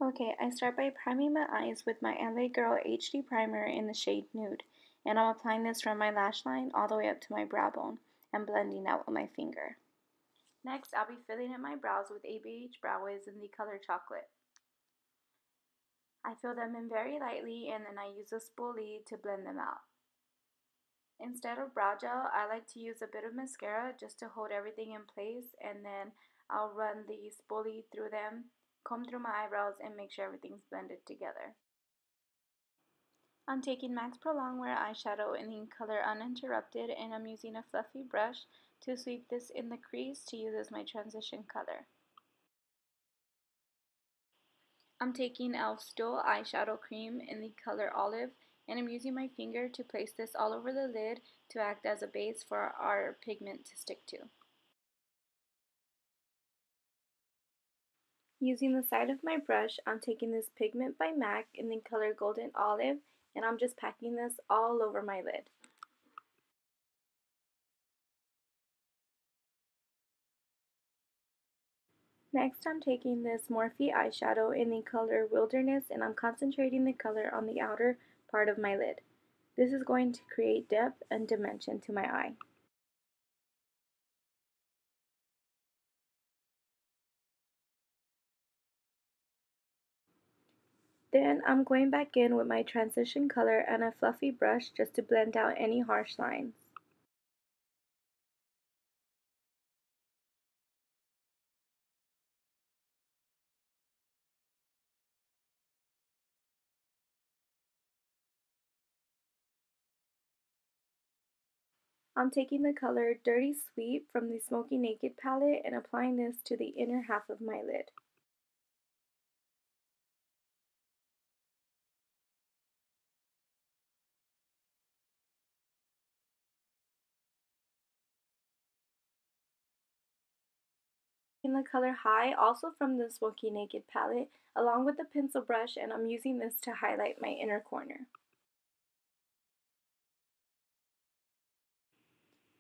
Okay, I start by priming my eyes with my LA Girl HD primer in the shade Nude, and I'm applying this from my lash line all the way up to my brow bone and blending out with my finger. Next, I'll be filling in my brows with ABH Brow Wiz in the color Chocolate. I fill them in very lightly and then I use a spoolie to blend them out. Instead of brow gel, I like to use a bit of mascara just to hold everything in place, and then I'll run the spoolie through them, comb through my eyebrows, and make sure everything's blended together. I'm taking MAC's Pro Longwear eyeshadow in the color Uninterrupted, and I'm using a fluffy brush to sweep this in the crease to use as my transition color. I'm taking e.l.f.'s Dual Eyeshadow Cream in the color Olive, and I'm using my finger to place this all over the lid to act as a base for our pigment to stick to. Using the side of my brush, I'm taking this pigment by MAC in the color Golden Olive, and I'm just packing this all over my lid. Next, I'm taking this Morphe eyeshadow in the color Wilderness, and I'm concentrating the color on the outer part of my lid. This is going to create depth and dimension to my eye. Then I'm going back in with my transition color and a fluffy brush just to blend out any harsh lines. I'm taking the color Dirty Sweet from the Smoky Naked palette and applying this to the inner half of my lid. In the color High, also from the Smoky Naked palette, along with the pencil brush, and I'm using this to highlight my inner corner.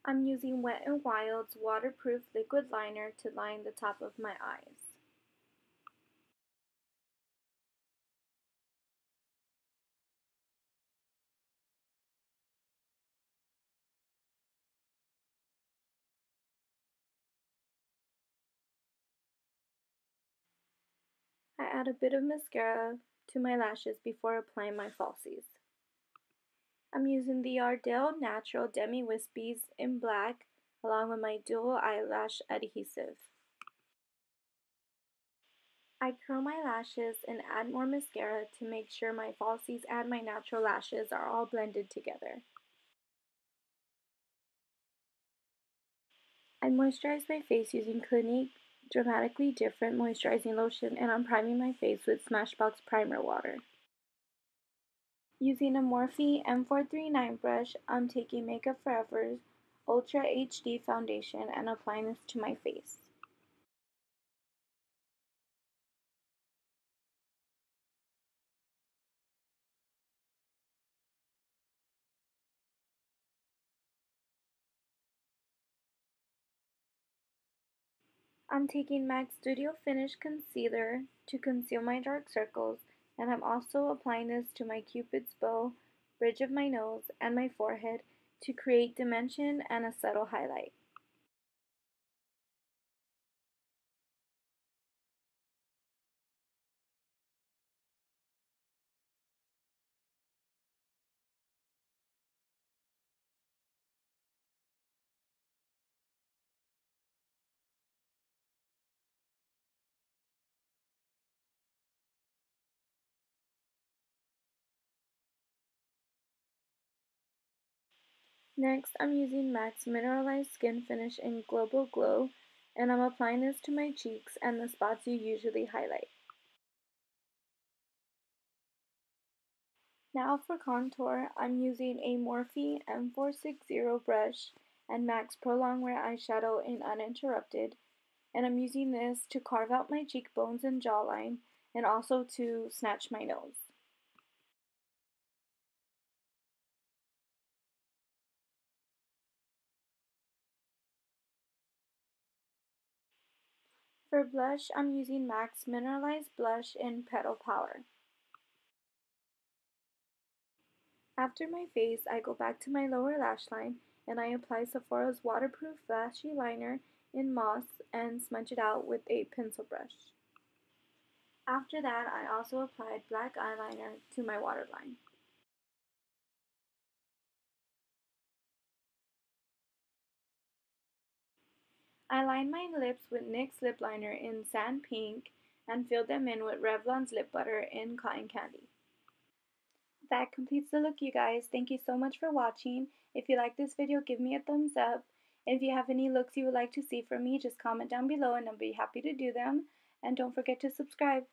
I'm using Wet n Wild's waterproof liquid liner to line the top of my eyes. I add a bit of mascara to my lashes before applying my falsies. I'm using the Ardell Natural Demi Wispies in black along with my dual eyelash adhesive. I curl my lashes and add more mascara to make sure my falsies and my natural lashes are all blended together. I moisturize my face using Clinique Dramatically Different Moisturizing Lotion, and I'm priming my face with Smashbox Primer Water. Using a Morphe M439 brush, I'm taking Makeup Forever's Ultra HD Foundation and applying this to my face. I'm taking MAC Studio Finish Concealer to conceal my dark circles, and I'm also applying this to my Cupid's bow, bridge of my nose, and my forehead to create dimension and a subtle highlight. Next, I'm using MAC's Mineralized Skin Finish in Global Glow, and I'm applying this to my cheeks and the spots you usually highlight. Now for contour, I'm using a Morphe M460 brush and MAC's Pro Longwear eyeshadow in Uninterrupted, and I'm using this to carve out my cheekbones and jawline and also to snatch my nose. For blush, I'm using MAC's Mineralized Blush in Petal Power. After my face, I go back to my lower lash line and I apply Sephora's Waterproof Lashy Liner in Moss and smudge it out with a pencil brush. After that, I also applied black eyeliner to my waterline. I lined my lips with NYX lip liner in Sand Pink and filled them in with Revlon's lip butter in Cotton Candy. That completes the look, you guys. Thank you so much for watching. If you like this video, give me a thumbs up. If you have any looks you would like to see from me, just comment down below and I'll be happy to do them. And don't forget to subscribe.